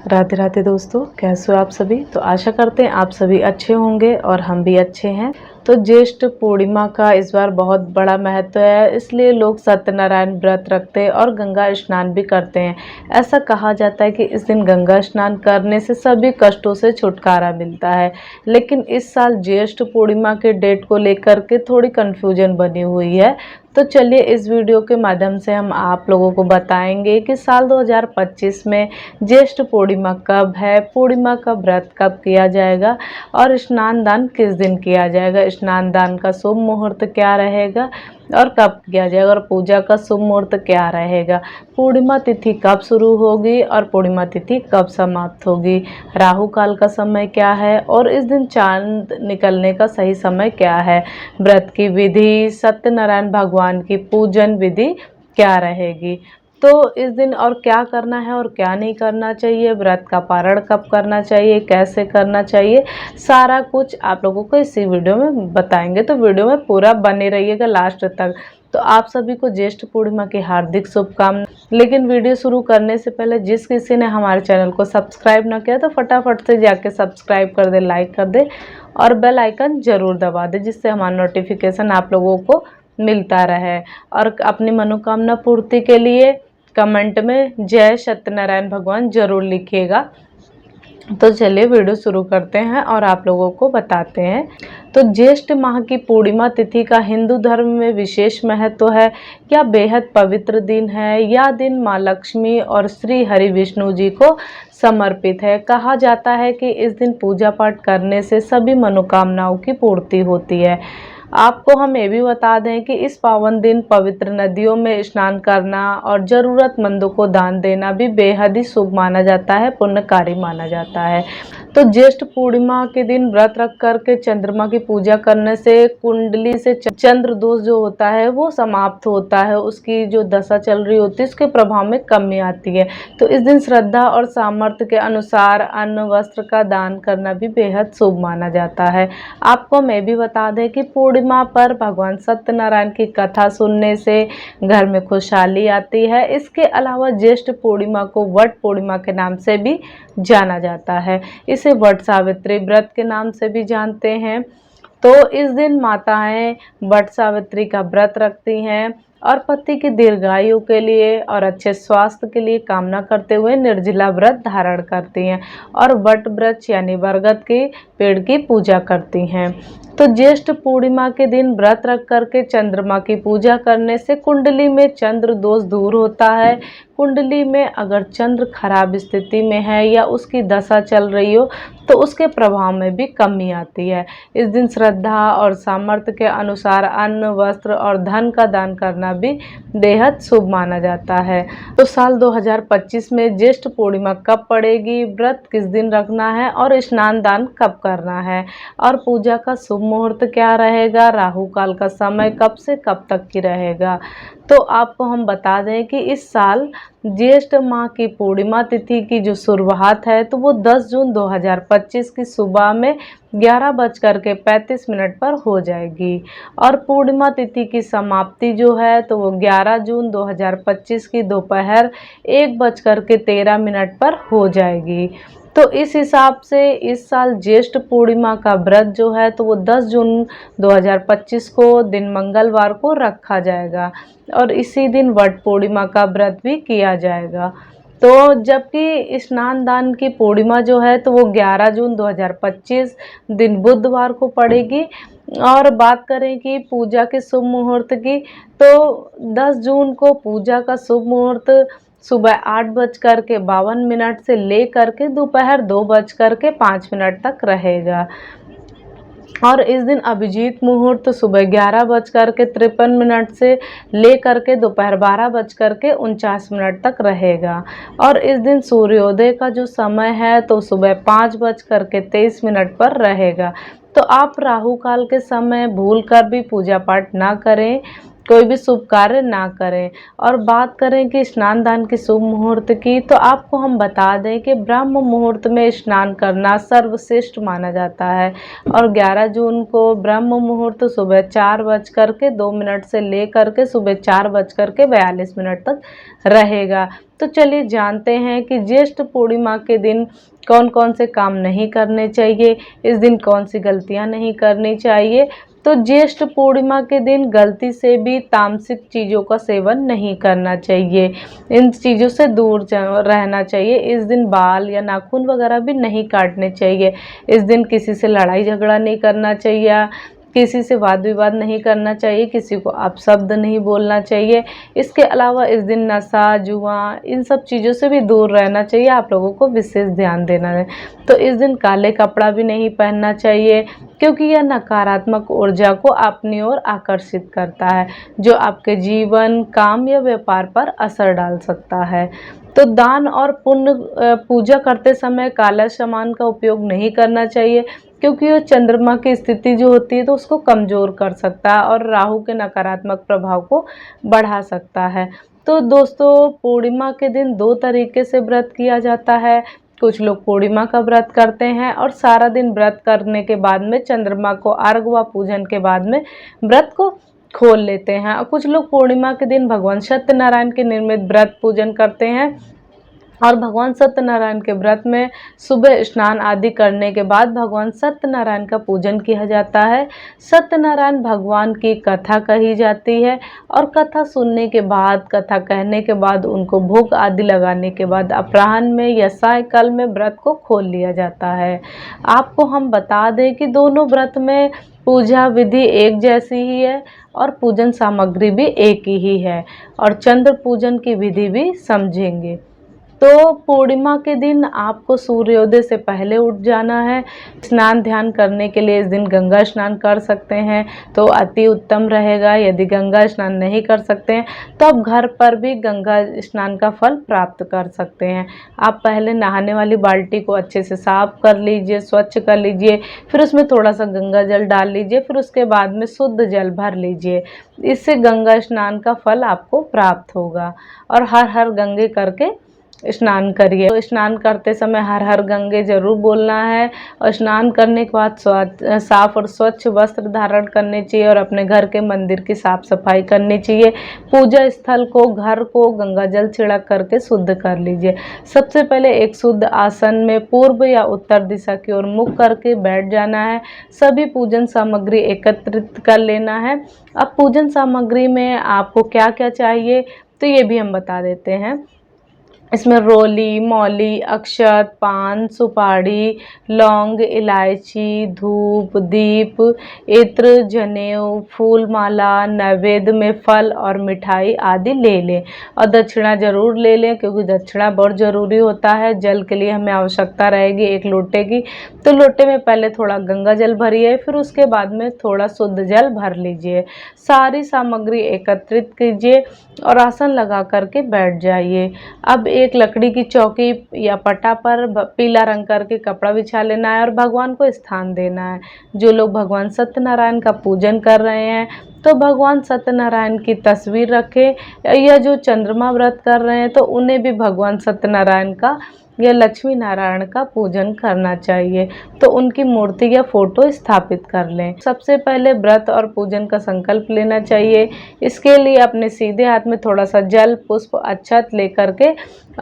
राधे राधे दोस्तों, कैसे हो आप सभी। तो आशा करते हैं आप सभी अच्छे होंगे और हम भी अच्छे हैं। तो ज्येष्ठ पूर्णिमा का इस बार बहुत बड़ा महत्व है, इसलिए लोग सत्यनारायण व्रत रखते हैं और गंगा स्नान भी करते हैं। ऐसा कहा जाता है कि इस दिन गंगा स्नान करने से सभी कष्टों से छुटकारा मिलता है। लेकिन इस साल ज्येष्ठ पूर्णिमा के डेट को लेकर के थोड़ी कन्फ्यूजन बनी हुई है। तो चलिए इस वीडियो के माध्यम से हम आप लोगों को बताएंगे कि साल 2025 में ज्येष्ठ पूर्णिमा कब है, पूर्णिमा का व्रत कब किया जाएगा और स्नान दान किस दिन किया जाएगा, स्नान दान का शुभ मुहूर्त क्या रहेगा और कब किया जाएगा और पूजा का शुभ मुहूर्त क्या रहेगा, पूर्णिमा तिथि कब शुरू होगी और पूर्णिमा तिथि कब समाप्त होगी, राहु काल का समय क्या है और इस दिन चांद निकलने का सही समय क्या है, व्रत की विधि, सत्यनारायण भगवान की पूजन विधि क्या रहेगी। तो इस दिन और क्या करना है और क्या नहीं करना चाहिए, व्रत का पारण कब करना चाहिए, कैसे करना चाहिए, सारा कुछ आप लोगों को इसी वीडियो में बताएंगे। तो वीडियो में पूरा बने रहिएगा लास्ट तक। तो आप सभी को ज्येष्ठ पूर्णिमा की हार्दिक शुभकामनाएं। लेकिन वीडियो शुरू करने से पहले जिस किसी ने हमारे चैनल को सब्सक्राइब ना किया तो फटाफट से जाके सब्सक्राइब कर दे, लाइक कर दे और बेल आइकन जरूर दबा दे, जिससे हमारा नोटिफिकेशन आप लोगों को मिलता रहे। और अपनी मनोकामना पूर्ति के लिए कमेंट में जय सत्यनारायण भगवान जरूर लिखिएगा। तो चलिए वीडियो शुरू करते हैं और आप लोगों को बताते हैं। तो ज्येष्ठ माह की पूर्णिमा तिथि का हिंदू धर्म में विशेष महत्व है। यह बेहद पवित्र दिन है। यह दिन माँ लक्ष्मी और श्री हरि विष्णु जी को समर्पित है। कहा जाता है कि इस दिन पूजा पाठ करने से सभी मनोकामनाओं की पूर्ति होती है। आपको हम ये भी बता दें कि इस पावन दिन पवित्र नदियों में स्नान करना और ज़रूरतमंदों को दान देना भी बेहद ही शुभ माना जाता है, पुण्यकारी माना जाता है। तो ज्येष्ठ पूर्णिमा के दिन व्रत रख करके चंद्रमा की पूजा करने से कुंडली से चंद्र दोष जो होता है वो समाप्त होता है, उसकी जो दशा चल रही होती है उसके प्रभाव में कमी आती है। तो इस दिन श्रद्धा और सामर्थ्य के अनुसार अन्न वस्त्र का दान करना भी बेहद शुभ माना जाता है। आपको मैं भी बता दें कि पूर्णिमा पर भगवान सत्यनारायण की कथा सुनने से घर में खुशहाली आती है। इसके अलावा ज्येष्ठ पूर्णिमा को वट पूर्णिमा के नाम से भी जाना जाता है। इसे वट सावित्री व्रत के नाम से भी जानते हैं। तो इस दिन माताएं वट सावित्री का व्रत रखती हैं और पति की दीर्घायु के लिए और अच्छे स्वास्थ्य के लिए कामना करते हुए निर्जला व्रत धारण करती हैं और वट वृक्ष यानी बरगद के पेड़ की पूजा करती हैं। तो ज्येष्ठ पूर्णिमा के दिन व्रत रख करके चंद्रमा की पूजा करने से कुंडली में चंद्र दोष दूर होता है। कुंडली में अगर चंद्र खराब स्थिति में है या उसकी दशा चल रही हो तो उसके प्रभाव में भी कमी आती है। इस दिन श्रद्धा और सामर्थ्य के अनुसार अन्न वस्त्र और धन का दान करना भी बेहद शुभ माना जाता है। तो साल 2025 में ज्येष्ठ पूर्णिमा कब पड़ेगी, व्रत किस दिन रखना है और स्नान दान कब करना है और पूजा का शुभ मुहूर्त क्या रहेगा, राहु काल का समय कब से कब तक की रहेगा। तो आपको हम बता दें कि इस साल ज्येष्ठ माह की पूर्णिमा तिथि की जो शुरुआत है तो वो 10 जून 2025 की सुबह में 11:35 पर हो जाएगी और पूर्णिमा तिथि की समाप्ति जो है तो वो 11 जून 2025 की दोपहर 1:13 पर हो जाएगी। तो इस हिसाब से इस साल ज्येष्ठ पूर्णिमा का व्रत जो है तो वो 10 जून 2025 को दिन मंगलवार को रखा जाएगा और इसी दिन वट पूर्णिमा का व्रत भी किया जाएगा। तो जबकि स्नान दान की पूर्णिमा जो है तो वो 11 जून 2025 दिन बुधवार को पड़ेगी। और बात करें कि पूजा के शुभ मुहूर्त की तो 10 जून को पूजा का शुभ मुहूर्त सुबह 8:52 से ले करके दोपहर 2:05 तक रहेगा और इस दिन अभिजीत मुहूर्त सुबह 11:53 से ले करके दोपहर 12:49 तक रहेगा और इस दिन सूर्योदय का जो समय है तो सुबह 5:23 पर रहेगा। तो आप राहु काल के समय भूल कर भी पूजा पाठ ना करें, कोई भी शुभ कार्य ना करें। और बात करें कि स्नान दान के शुभ मुहूर्त की तो आपको हम बता दें कि ब्रह्म मुहूर्त में स्नान करना सर्वश्रेष्ठ माना जाता है और 11 जून को ब्रह्म मुहूर्त सुबह 4:02 से ले करके सुबह 4:42 तक रहेगा। तो चलिए जानते हैं कि ज्येष्ठ पूर्णिमा के दिन कौन कौन से काम नहीं करने चाहिए, इस दिन कौन सी गलतियां नहीं करनी चाहिए। तो ज्येष्ठ पूर्णिमा के दिन गलती से भी तामसिक चीज़ों का सेवन नहीं करना चाहिए, इन चीज़ों से दूर रहना चाहिए। इस दिन बाल या नाखून वगैरह भी नहीं काटने चाहिए। इस दिन किसी से लड़ाई झगड़ा नहीं करना चाहिए, किसी से वाद विवाद नहीं करना चाहिए, किसी को अपशब्द नहीं बोलना चाहिए। इसके अलावा इस दिन नशा जुआ इन सब चीज़ों से भी दूर रहना चाहिए, आप लोगों को विशेष ध्यान देना है। तो इस दिन काले कपड़ा भी नहीं पहनना चाहिए, क्योंकि यह नकारात्मक ऊर्जा को अपनी ओर आकर्षित करता है, जो आपके जीवन, काम या व्यापार पर असर डाल सकता है। तो दान और पुण्य पूजा करते समय काला सामान का उपयोग नहीं करना चाहिए, क्योंकि वो चंद्रमा की स्थिति जो होती है तो उसको कमज़ोर कर सकता है और राहु के नकारात्मक प्रभाव को बढ़ा सकता है। तो दोस्तों, पूर्णिमा के दिन 2 तरीके से व्रत किया जाता है। कुछ लोग पूर्णिमा का व्रत करते हैं और सारा दिन व्रत करने के बाद में चंद्रमा को अर्घ व पूजन के बाद में व्रत को खोल लेते हैं। और कुछ लोग पूर्णिमा के दिन भगवान सत्यनारायण के निर्मित व्रत पूजन करते हैं और भगवान सत्यनारायण के व्रत में सुबह स्नान आदि करने के बाद भगवान सत्यनारायण का पूजन किया जाता है। सत्यनारायण भगवान की कथा कही जाती है और कथा सुनने के बाद, कथा कहने के बाद, उनको भोग आदि लगाने के बाद अपराह्न में या सायंकाल में व्रत को खोल लिया जाता है। आपको हम बता दें कि दोनों व्रत में पूजा विधि एक जैसी ही है और पूजन सामग्री भी एक ही है, और चंद्र पूजन की विधि भी समझेंगे। तो पूर्णिमा के दिन आपको सूर्योदय से पहले उठ जाना है। स्नान ध्यान करने के लिए इस दिन गंगा स्नान कर सकते हैं तो अति उत्तम रहेगा। यदि गंगा स्नान नहीं कर सकते हैं तो आप घर पर भी गंगा स्नान का फल प्राप्त कर सकते हैं। आप पहले नहाने वाली बाल्टी को अच्छे से साफ कर लीजिए, स्वच्छ कर लीजिए, फिर उसमें थोड़ा सा गंगा जल डाल लीजिए, फिर उसके बाद में शुद्ध जल भर लीजिए। इससे गंगा स्नान का फल आपको प्राप्त होगा। और हर हर गंगे करके स्नान करिए। तो स्नान करते समय हर हर गंगे जरूर बोलना है और स्नान करने के बाद साफ और स्वच्छ वस्त्र धारण करने चाहिए और अपने घर के मंदिर की साफ सफाई करनी चाहिए। पूजा स्थल को, घर को गंगा जल छिड़क करके शुद्ध कर लीजिए। सबसे पहले एक शुद्ध आसन में पूर्व या उत्तर दिशा की ओर मुख करके बैठ जाना है। सभी पूजन सामग्री एकत्रित कर लेना है। अब पूजन सामग्री में आपको क्या क्या चाहिए तो ये भी हम बता देते हैं। इसमें रोली, मौली, अक्षत, पान, सुपारी, लौंग, इलायची, धूप, दीप, इत्र, जनेऊ, फूल माला, नैवेद्य में फल और मिठाई आदि ले लें। और दक्षिणा जरूर ले लें, क्योंकि दक्षिणा बहुत ज़रूरी होता है। जल के लिए हमें आवश्यकता रहेगी 1 लोटे की, तो लोटे में पहले थोड़ा गंगा जल भरिए, फिर उसके बाद में थोड़ा शुद्ध जल भर लीजिए। सारी सामग्री एकत्रित कीजिए और आसन लगा करके बैठ जाइए। अब एक लकड़ी की चौकी या पटा पर पीला रंग करके कपड़ा बिछा लेना है और भगवान को स्थान देना है। जो लोग भगवान सत्यनारायण का पूजन कर रहे हैं तो भगवान सत्यनारायण की तस्वीर रखें, या जो चंद्रमा व्रत कर रहे हैं तो उन्हें भी भगवान सत्यनारायण का या लक्ष्मी नारायण का पूजन करना चाहिए, तो उनकी मूर्ति या फोटो स्थापित कर लें। सबसे पहले व्रत और पूजन का संकल्प लेना चाहिए। इसके लिए अपने सीधे हाथ में थोड़ा सा जल, पुष्प, अक्षत लेकर के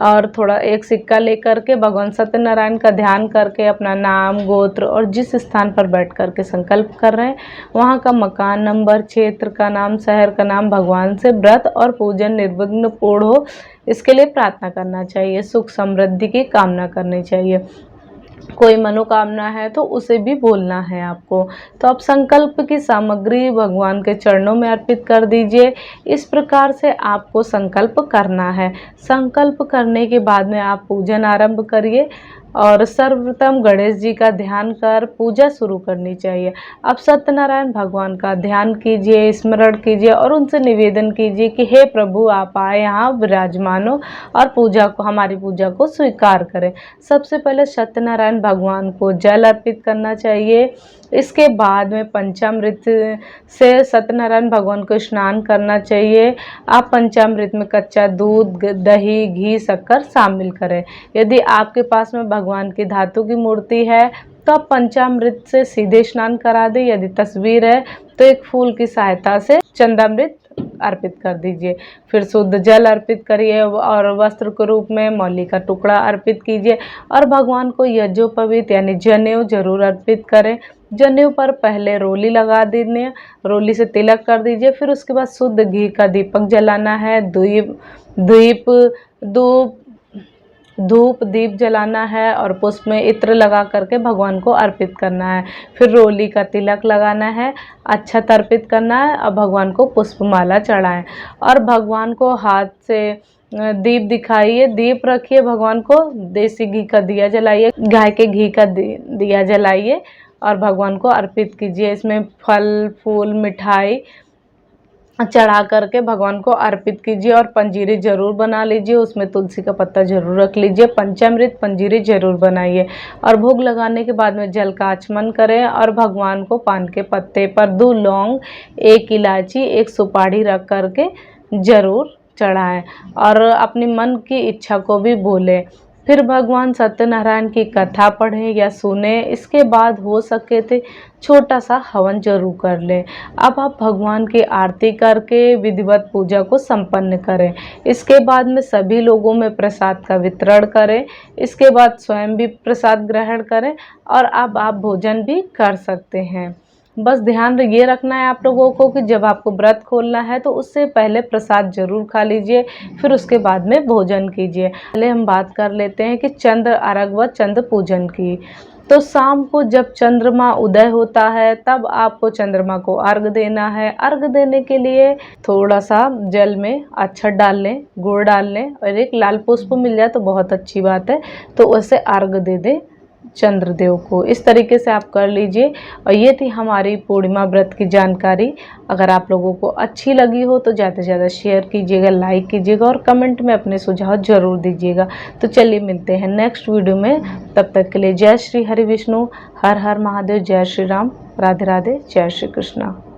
और थोड़ा एक सिक्का लेकर के भगवान सत्यनारायण का ध्यान करके अपना नाम, गोत्र और जिस स्थान पर बैठ करके संकल्प कर रहे हैं वहाँ का मकान नंबर, क्षेत्र का नाम, शहर का नाम भगवान से व्रत और पूजन निर्विघ्न पूर्ण हो इसके लिए प्रार्थना करना चाहिए। सुख समृद्धि की कामना करनी चाहिए। कोई मनोकामना है तो उसे भी बोलना है आपको। तो आप संकल्प की सामग्री भगवान के चरणों में अर्पित कर दीजिए। इस प्रकार से आपको संकल्प करना है। संकल्प करने के बाद में आप पूजन आरंभ करिए और सर्वप्रथम गणेश जी का ध्यान कर पूजा शुरू करनी चाहिए। आप सत्यनारायण भगवान का ध्यान कीजिए, स्मरण कीजिए और उनसे निवेदन कीजिए कि हे प्रभु, आप आए यहाँ विराजमान हो और पूजा को, हमारी पूजा को स्वीकार करें। सबसे पहले सत्यनारायण भगवान को जल अर्पित करना चाहिए। इसके बाद में पंचामृत से सत्यनारायण भगवान को स्नान करना चाहिए। आप पंचामृत में कच्चा दूध, दही, घी, शक्कर शामिल करें। यदि आपके पास में भगवान की धातु की मूर्ति है तो आप पंचामृत से सीधे स्नान करा दें। यदि तस्वीर है तो एक फूल की सहायता से चंदामृत अर्पित कर दीजिए। फिर शुद्ध जल अर्पित करिए और वस्त्र के रूप में मौली का टुकड़ा अर्पित कीजिए और भगवान को यज्ञोपवीत यानी जनेऊ जरूर अर्पित करें। जनेऊ पर पहले रोली लगा देनी है, रोली से तिलक कर दीजिए। फिर उसके बाद शुद्ध घी का दीपक जलाना है, धूप दीप जलाना है और पुष्प में इत्र लगा करके भगवान को अर्पित करना है। फिर रोली का तिलक लगाना है, अक्षत अर्पित करना है और भगवान को पुष्पमाला चढ़ाएं और भगवान को हाथ से दीप दिखाइए, दीप रखिए, भगवान को देसी घी का दिया जलाइए, गाय के घी का दिया जलाइए और भगवान को अर्पित कीजिए। इसमें फल फूल मिठाई चढ़ा करके भगवान को अर्पित कीजिए और पंजीरी जरूर बना लीजिए, उसमें तुलसी का पत्ता जरूर रख लीजिए। पंचामृत पंजीरी जरूर बनाइए और भोग लगाने के बाद में जल का आचमन करें और भगवान को पान के पत्ते पर 2 लौंग, 1 इलायची, 1 सुपारी रख करके जरूर चढ़ाएं और अपनी मन की इच्छा को भी बोलें। फिर भगवान सत्यनारायण की कथा पढ़ें या सुने। इसके बाद हो सके तो छोटा सा हवन जरूर कर लें। अब आप भगवान की आरती करके विधिवत पूजा को संपन्न करें। इसके बाद में सभी लोगों में प्रसाद का वितरण करें। इसके बाद स्वयं भी प्रसाद ग्रहण करें और अब आप भोजन भी कर सकते हैं। बस ध्यान ये रखना है आप लोगों को कि जब आपको व्रत खोलना है तो उससे पहले प्रसाद जरूर खा लीजिए, फिर उसके बाद में भोजन कीजिए। पहले हम बात कर लेते हैं कि चंद्र अर्घ व चंद्र पूजन की। तो शाम को जब चंद्रमा उदय होता है तब आपको चंद्रमा को अर्घ देना है। अर्घ देने के लिए थोड़ा सा जल में अक्षत डाल लें, गुड़ डाल लें और एक लाल पुष्प मिल जाए तो बहुत अच्छी बात है, तो उसे अर्घ दे दें चंद्रदेव को। इस तरीके से आप कर लीजिए। और ये थी हमारी पूर्णिमा व्रत की जानकारी। अगर आप लोगों को अच्छी लगी हो तो ज़्यादा से ज़्यादा शेयर कीजिएगा, लाइक कीजिएगा और कमेंट में अपने सुझाव जरूर दीजिएगा। तो चलिए मिलते हैं नेक्स्ट वीडियो में, तब तक के लिए जय श्री हरि विष्णु, हर हर महादेव, जय श्री राम, राधे राधे, जय श्री कृष्णा।